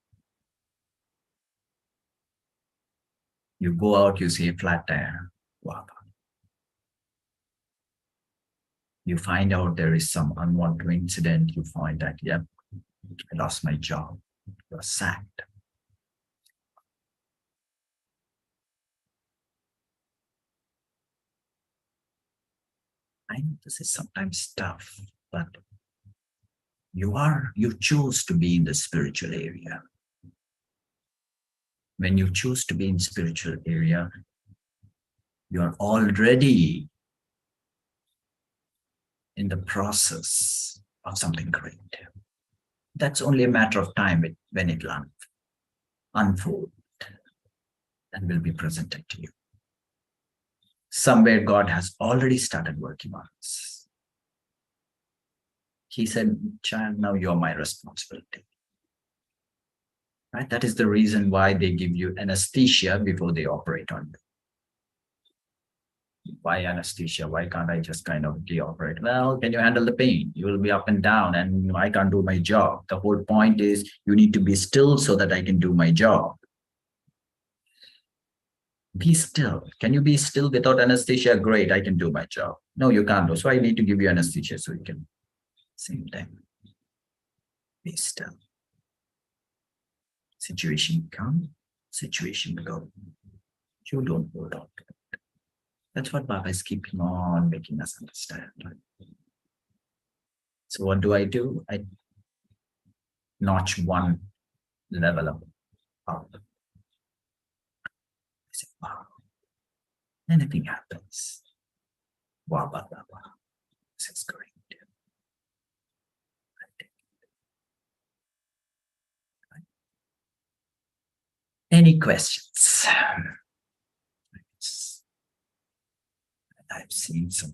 Speaker 2: You go out, you see a flat tire. Wow. You find out there is some unwanted incident. You find that, yep, I lost my job. You're sacked. I know this is sometimes tough, but you choose to be in the spiritual area. When you choose to be in spiritual area, you're already in the process of something great. That's only a matter of time when it will unfold and will be presented to you. Somewhere God has already started working on us. He said, child, now you're my responsibility. Right? That is the reason why they give you anesthesia before they operate on you. Why anesthesia? Why can't I just kind of de-operate? Well, can you handle the pain? You will be up and down and I can't do my job. The whole point is you need to be still so that I can do my job. Be still. Can you be still without anesthesia? Great, I can do my job. No, you can't do. So I need to give you anesthesia so you can. Same thing. Be still. Situation come, situation go. You don't hold on to it. That's what Baba is keeping on making us understand. Right? So what do? I notch one level up. I say, wow, anything happens. Wow, wow, wow, wow. This is great. Any questions? I've seen some.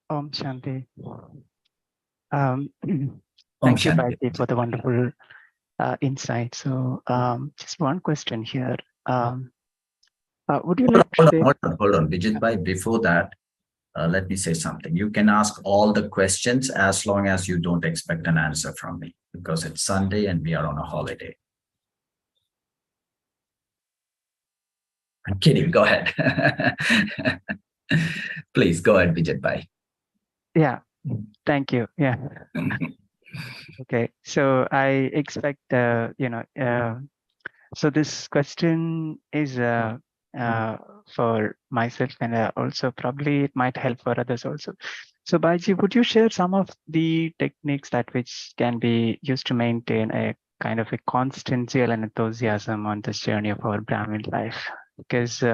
Speaker 6: Om Shanti.
Speaker 2: Om
Speaker 6: Thank you,
Speaker 2: Shanti.
Speaker 6: Bhaji, for the wonderful insight. So, just one question here. Would you like to share?
Speaker 2: Hold on, Vijit Bhai. Before that, let me say something. You can ask all the questions as long as you don't expect an answer from me, because it's Sunday and we are on a holiday. I'm kidding. Go ahead. Please go ahead, Vijit Bhai.
Speaker 6: Yeah, thank you. Yeah. Okay. So I expect, so this question is for myself, and also probably it might help for others also. So Baiji, would you share some of the techniques that which can be used to maintain a kind of a constant zeal and enthusiasm on this journey of our Brahmin life? Because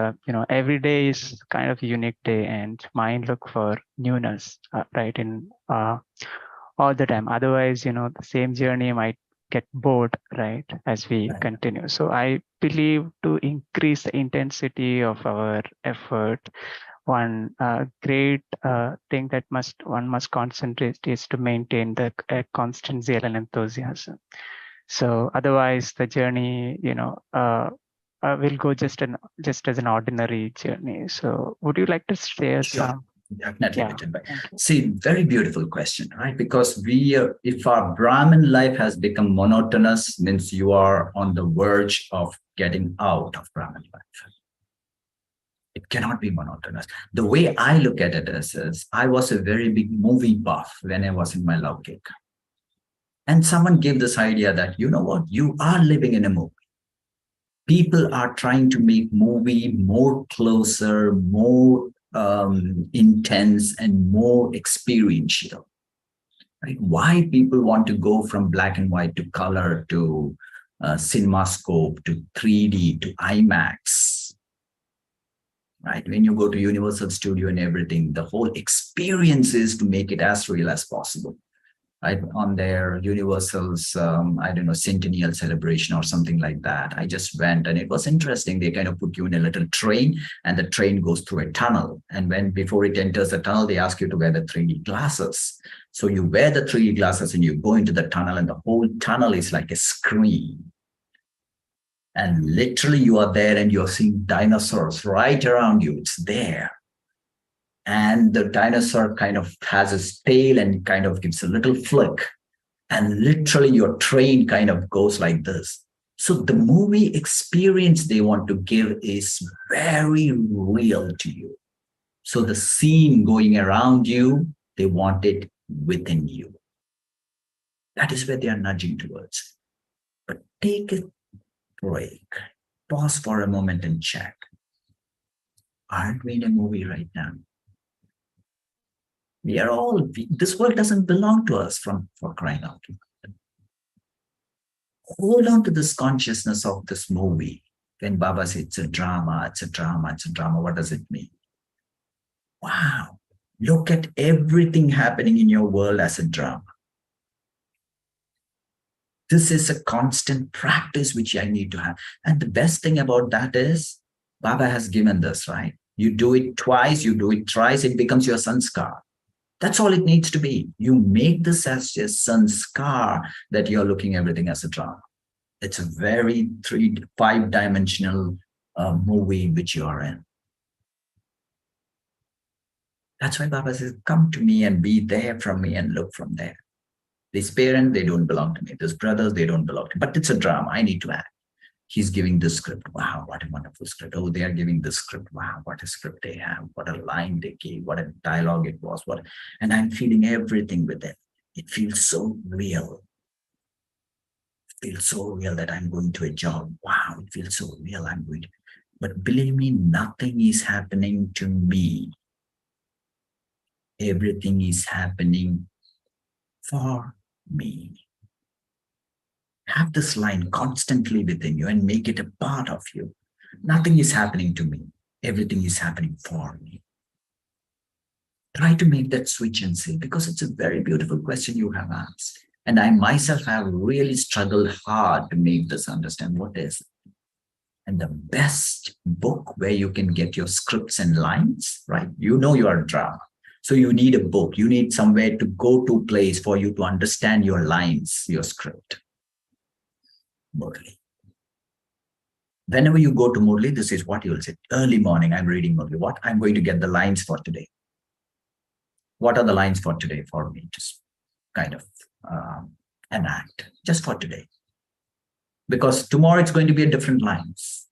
Speaker 6: every day is kind of a unique day, and mind look for newness, right? In all the time. Otherwise, the same journey might get bored, right, as we continue. So I believe to increase the intensity of our effort, one great thing that one must concentrate is to maintain the constant zeal and enthusiasm. So otherwise, the journey, will go just as an ordinary journey. So would you like to share some?
Speaker 2: Definitely,
Speaker 6: Yeah,
Speaker 2: Vijay Bhai.
Speaker 6: thank you.
Speaker 2: See, very beautiful question, right? Because if our Brahmin life has become monotonous, means you are on the verge of getting out of Brahmin life. It cannot be monotonous. The way I look at it is I was a very big movie buff when I was in my Laukik. And someone gave this idea that, you know what, you are living in a movie. People are trying to make movie more closer, more intense, and more experiential. Right? Why people want to go from black and white to color to CinemaScope to 3D to IMAX? Right? When you go to Universal Studio and everything, the whole experience is to make it as real as possible. Right? On their Universal's, I don't know, centennial celebration or something like that. I just went and it was interesting. They kind of put you in a little train and the train goes through a tunnel. And before it enters the tunnel, they ask you to wear the 3D glasses. So you wear the 3D glasses and you go into the tunnel and the whole tunnel is like a screen. And literally you are there and you're seeing dinosaurs right around you. It's there. And the dinosaur kind of has its tail and kind of gives a little flick. And literally your train kind of goes like this. So the movie experience they want to give is very real to you. So the scene going around you, they want it within you. That is where they are nudging towards. But take a break. Pause for a moment and check. Aren't we in a movie right now? We are all, this world doesn't belong to us for crying out loud. Hold on to this consciousness of this movie. When Baba says it's a drama, it's a drama, it's a drama, what does it mean? Wow, look at everything happening in your world as a drama. This is a constant practice which I need to have. And the best thing about that is Baba has given this, right? You do it twice, you do it thrice, it becomes your sanskar. That's all it needs to be. You make this as your sanskar that you're looking everything as a drama. It's a very 5-dimensional movie which you are in. That's why Baba says, come to me and be there from me and look from there. These parents, they don't belong to me. These brothers, they don't belong to me. But it's a drama. I need to act. He's giving this script. Wow, what a wonderful script. Oh, they are giving this script. Wow, what a script they have. What a line they gave. What a dialogue it was. And I'm feeling everything with it. It feels so real. It feels so real that I'm going to a job. Wow, it feels so real. I'm going to. But believe me, nothing is happening to me. Everything is happening for me. Have this line constantly within you and make it a part of you. Nothing is happening to me. Everything is happening for me. Try to make that switch and say, because it's a very beautiful question you have asked. And I myself have really struggled hard to make this understand what is it. And the best book where you can get your scripts and lines, right? You know you are a drama. So you need a book. You need somewhere to go to place for you to understand your lines, your script. Murli. Whenever you go to Murli, this is what you will say. Early morning, I'm reading Murli. What? I'm going to get the lines for today. What are the lines for today for me? Just kind of enact just for today. Because tomorrow it's going to be a different lines.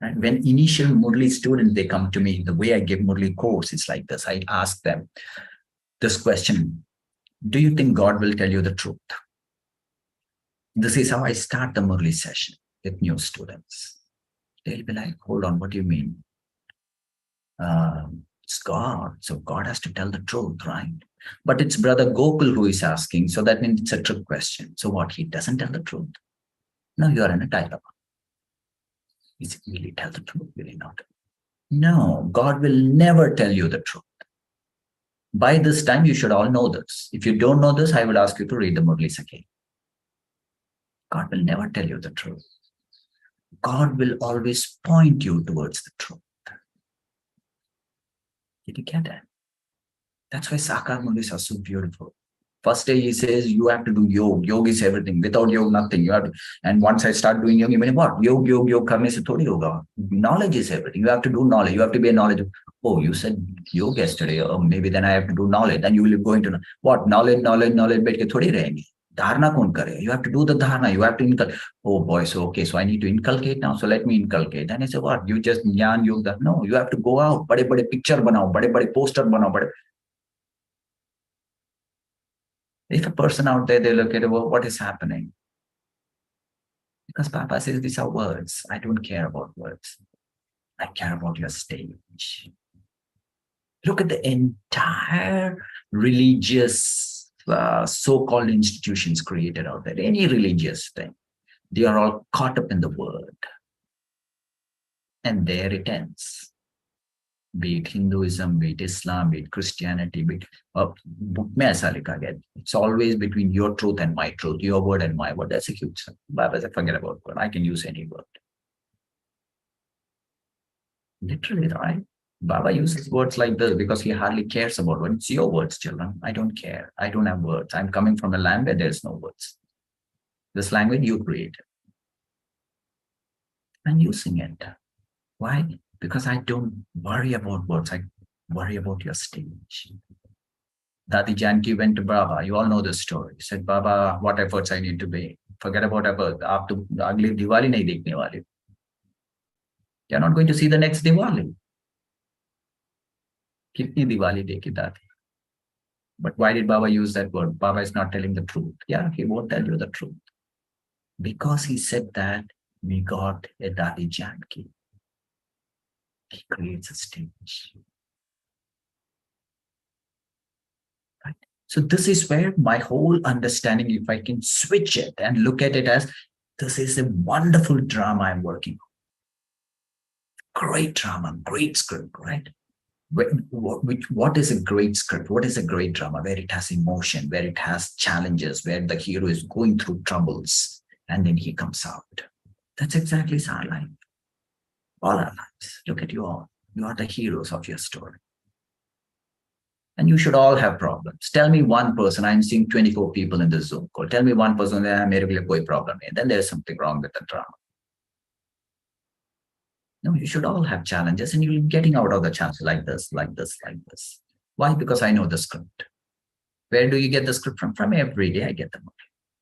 Speaker 2: Right? When initial Murli students, they come to me, the way I give Murli course, it's like this. I ask them this question: do you think God will tell you the truth? This is how I start the Murli session with new students. They'll be like, hold on, what do you mean? It's God, so God has to tell the truth, right? But it's Brother Gokul who is asking, so that means it's a trick question. So what, he doesn't tell the truth? No, you are in a dilemma. Is it really tell the truth? Will he not? No, God will never tell you the truth. By this time, you should all know this. If you don't know this, I would ask you to read the Murlis again. God will never tell you the truth. God will always point you towards the truth. Did you get it? That's why Sakar Murlis are so beautiful. First day he says, you have to do yoga. Yoga is everything. Without yoga, nothing. You have to, and once I start doing yoga, you mean what? Yoga, karne se thodi yoga. Knowledge is everything. You have to do knowledge. You have to be a knowledge. Oh, you said yoga yesterday. Oh, maybe then I have to do knowledge. Then you will be going to what? Knowledge. Bet ke thodi rahenge. Dharna kaun kare? You have to do the dharna. You have to inculcate. Oh boy, so okay, so I need to inculcate now. So let me inculcate. Then I say, what? You just jnana yoga. No, you have to go out. Bade picture banao. Bade poster banao. If a person out there, they look at, well, what is happening? Because Papa says these are words. I don't care about words. I care about your stage. Look at the entire religious so-called institutions created out there. Any religious thing. They are all caught up in the word. And there it ends. Be it Hinduism, be it Islam, be it Christianity, be it, it's always between your truth and my truth, your word and my word. That's a huge thing. Baba said, forget about word. I can use any word. Literally, right? Baba uses words like this because he hardly cares about what. It's your words, children. I don't care. I don't have words. I'm coming from a land where there's no words. This language you created. I'm using it. Why? Because I don't worry about words. I worry about your stage. Dadi Janki went to Baba. You all know the story. He said, Baba, what efforts I need to make? Forget about effort. After agli Diwali nahi dekhne wale. You're not going to see the next Diwali. Kitni Diwali dekhi Dadi. But why did Baba use that word? Baba is not telling the truth. Yeah, he won't tell you the truth. Because he said that, we got a Dadi Janki. He creates a stage. Right? So this is where my whole understanding, if I can switch it and look at it as, this is a wonderful drama I'm working on. Great drama, great script, right? What is a great script? What is a great drama? Where it has emotion, where it has challenges, where the hero is going through troubles, and then he comes out. That's exactly our life. All our lives. Look at you all. You are the heroes of your story. And you should all have problems. Tell me one person. I'm seeing 24 people in the Zoom call. Tell me one person, mere liye koi problem hai. Then there's something wrong with the drama. No, you should all have challenges, and you're getting out of the challenge like this, like this, like this. Why? Because I know the script. Where do you get the script from? From every day I get them.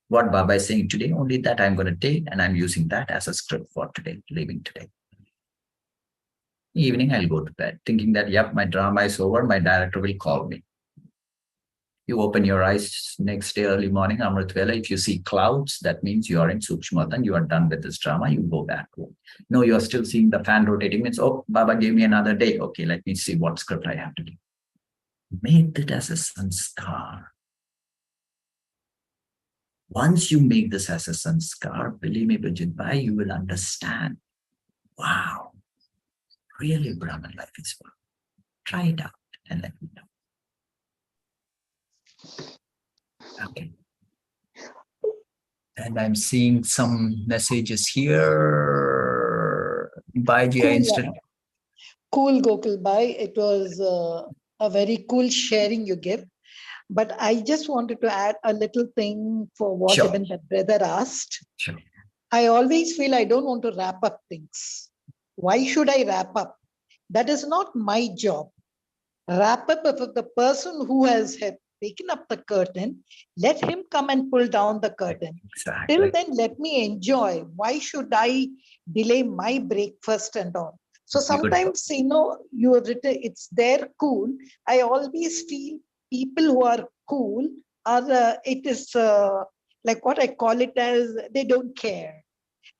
Speaker 2: What Baba is saying today, only that I'm going to take, and I'm using that as a script for today, living today. Evening, I'll go to bed, thinking that, yep, my drama is over, my director will call me. You open your eyes next day, early morning, Amrit Vela, if you see clouds, that means you are in Sukshmatan, you are done with this drama, you go back home. No, you're still seeing the fan rotating, means, oh, Baba gave me another day. Okay, let me see what script I have to do. Make it as a sanskar. Once you make this as a sanskar, believe me, Bridget, you will understand. Wow, really Brahman life is fun. Try it out and let me know. Okay. And I'm seeing some messages here. Baiji, I instant.
Speaker 3: Cool, Gokul Bhai. It was a very cool sharing you give. But I just wanted to add a little thing for what
Speaker 2: Sure.
Speaker 3: even that brother asked.
Speaker 2: Sure.
Speaker 3: I always feel I don't want to wrap up things. Why should I wrap up? That is not my job. Wrap up if the person who has taken up the curtain, let him come and pull down the curtain.
Speaker 2: Exactly.
Speaker 3: Till then, let me enjoy. Why should I delay my breakfast and all? So sometimes, you have written, it's there cool. I always feel people who are cool are, it is like what I call it as, they don't care.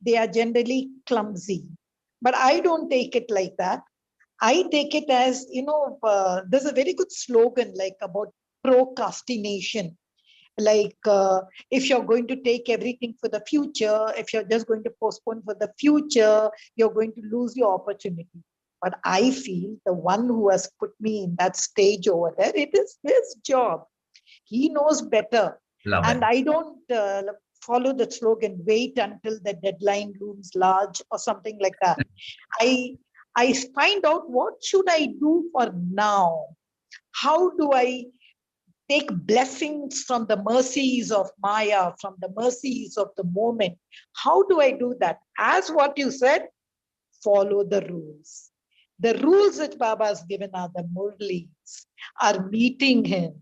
Speaker 3: They are generally clumsy. But I don't take it like that. I take it as, there's a very good slogan like about procrastination. Like if you're going to take everything for the future, if you're just going to postpone for the future, you're going to lose your opportunity. But I feel the one who has put me in that stage over there, it is his job. He knows better.
Speaker 2: Love
Speaker 3: And
Speaker 2: it.
Speaker 3: I don't follow the slogan, wait until the deadline looms large or something like that. I find out what should I do for now? How do I take blessings from the mercies of Maya, from the mercies of the moment? How do I do that? As what you said, follow the rules. The rules which Baba has given are the Murlis, are meeting him,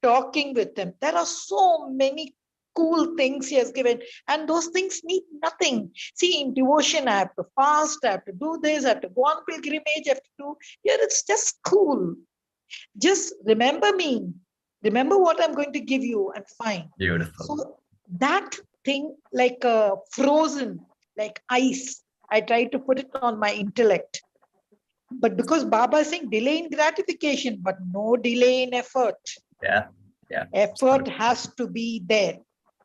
Speaker 3: talking with him. There are so many cool things he has given, and those things need nothing. See, in devotion, I have to fast, I have to do this, I have to go on pilgrimage, I have to do. Here it's just cool. Just remember me, remember what I'm going to give you, and fine.
Speaker 2: Beautiful.
Speaker 3: So that thing, like frozen, like ice, I try to put it on my intellect. But because Baba is saying delay in gratification, but no delay in effort.
Speaker 2: Yeah. Yeah.
Speaker 3: Effort has to be there.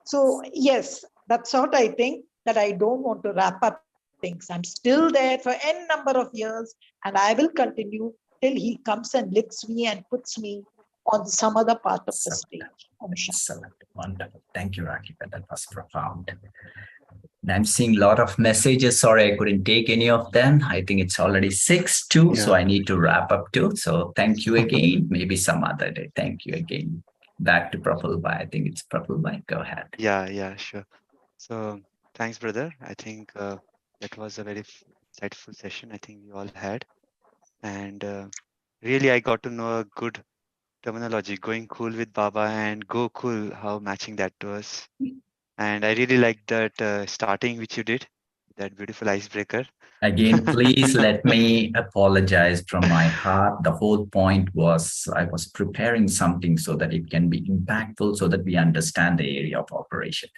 Speaker 3: So yes, that's what I think, that I don't want to wrap up things. I'm still there for n number of years, and I will continue till he comes and lifts me and puts me on some other part of the stage. Om Shanti.
Speaker 2: Excellent. Wonderful. Thank you, Rakita. That was profound. And I'm seeing a lot of messages. Sorry, I couldn't take any of them. I think it's already 6:02, so I need to wrap up too. So thank you again. Maybe some other day. Thank you again. Back to Praful Bhai. I think it's Praful Bhai. Go ahead.
Speaker 7: Yeah, sure. So thanks, brother. I think that was a very insightful session. I think we all had, and really, I got to know a good terminology, going cool with Baba and go cool, how matching that to us. And I really liked that starting which you did, that beautiful icebreaker.
Speaker 2: Again, please let me apologize from my heart. The whole point was I was preparing something so that it can be impactful, so that we understand the area of operation.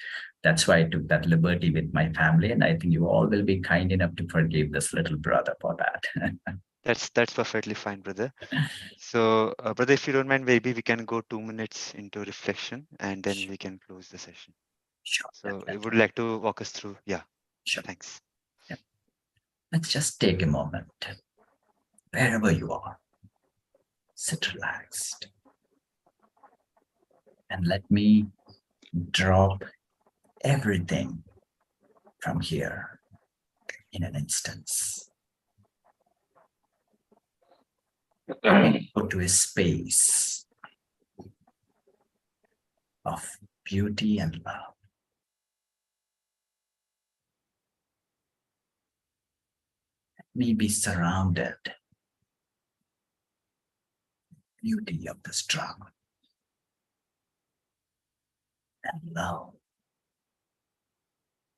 Speaker 2: That's why I took that liberty with my family. And I think you all will be kind enough to forgive this little brother for that.
Speaker 7: That's perfectly fine, brother. So, brother, if you don't mind, maybe we can go 2 minutes into reflection and then we can close the session.
Speaker 2: Sure.
Speaker 7: So,
Speaker 2: Definitely.
Speaker 7: you would like to walk us through? Yeah.
Speaker 2: Sure.
Speaker 7: Thanks.
Speaker 2: Let's just take a moment. Wherever you are, sit relaxed. And let me drop everything from here in an instance. Go to a space of beauty and love. Let me be surrounded by the beauty of this drama and love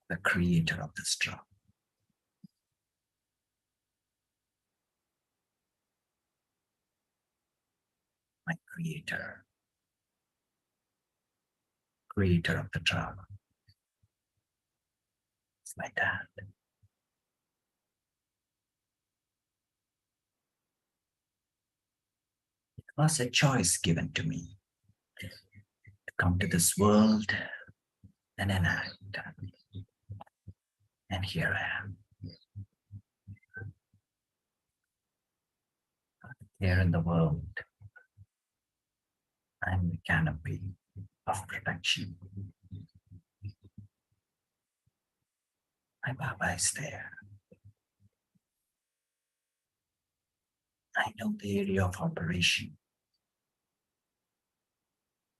Speaker 2: the creator of this drama. My creator of the drama. It's my dad. It was a choice given to me to come to this world and enact. And here I am. Here in the world, I'm the canopy of protection. My Baba is there. I know the area of operation.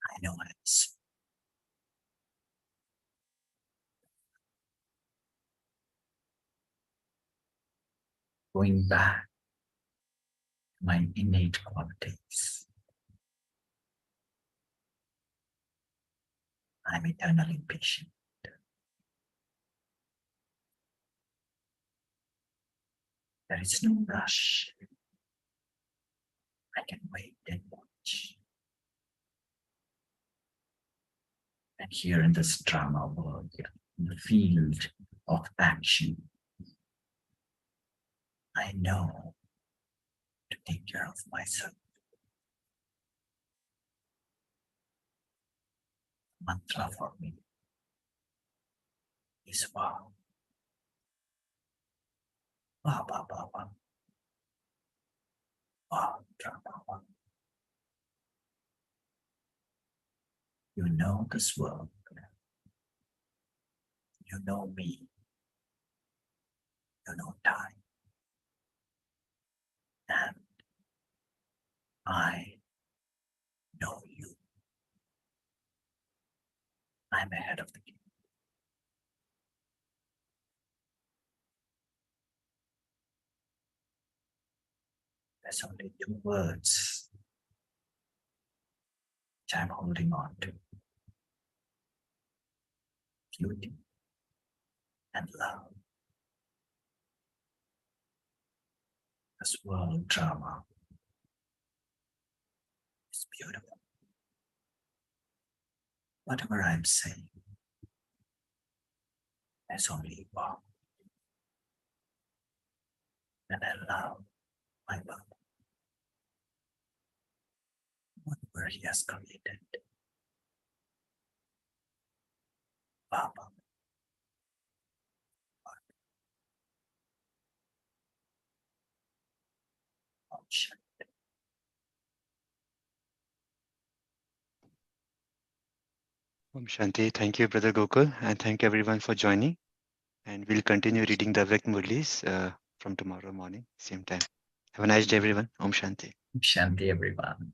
Speaker 2: I know it's going back to my innate qualities. I'm eternally patient. There is no rush. I can wait and watch. And here in this drama world, in the field of action, I know to take care of myself. Mantra for me is wow. Wow, wow, wow, wow. Wow, drama, wow. You know this world. You know me. You know time. And I know you. I'm ahead of the game. There's only two words which I'm holding on to. Beauty and love. This world drama is beautiful. Whatever I'm saying, there's only one. And I love my Baba. Whatever he has created. Baba. Shanti.
Speaker 7: Om Shanti. Thank you, Brother Gokul, and thank everyone for joining. And we'll continue reading the Avyakt Murlis from tomorrow morning, same time. Have a nice day, everyone. Om Shanti.
Speaker 2: Shanti, everyone.